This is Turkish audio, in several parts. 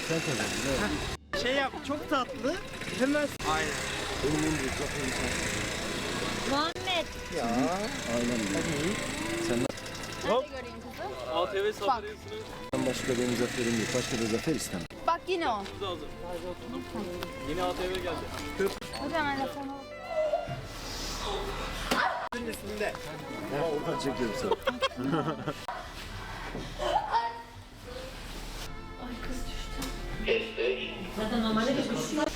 Sen kazandın. Şey yap, çok tatlı. Hemen. Aynen. Benim en büyük zaferim sen. Muhammed. Ya. Aynen. Hadi. Sen Nerede göreyim kızı? ATV sandalyesini başka benim zaferim yok. Başka da zafer istemem. Bak yine o. hazır. Yeni ATV geldi. Hocam ben de sana. Üstünde. Ha, oradan çekiyorum seni. Zaten normalde de düşüyor.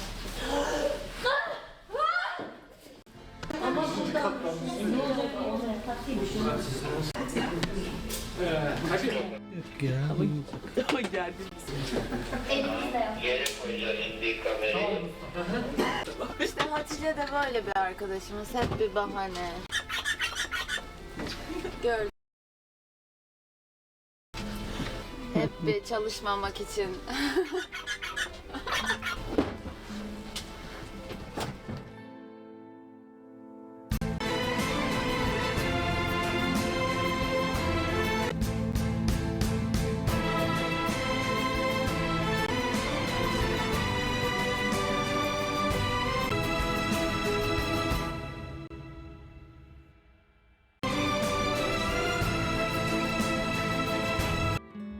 Ama burada ne olacak? Olacak. Taksiyi düşünüyoruz. Yere koyacağız şimdi kamerayı. İşte Hatice de böyle bir arkadaşımız. Hep bir bahane. Gördüm. Hep bir çalışmamak için.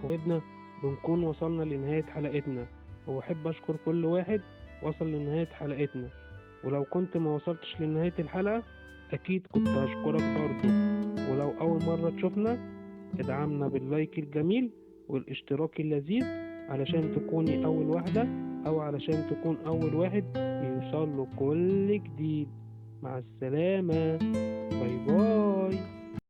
وإحنا بنكون وصلنا لنهاية حلقتنا، وأحب أشكر كل واحد وصل لنهاية حلقتنا، ولو كنت ما وصلتش لنهاية الحلقة أكيد كنت هشكرك برضو. ولو أول مرة تشوفنا ادعمنا باللايك الجميل والاشتراك اللذيذ علشان تكوني أول واحدة أو علشان تكون أول واحد يوصل له كل جديد. مع السلامة، باي باي.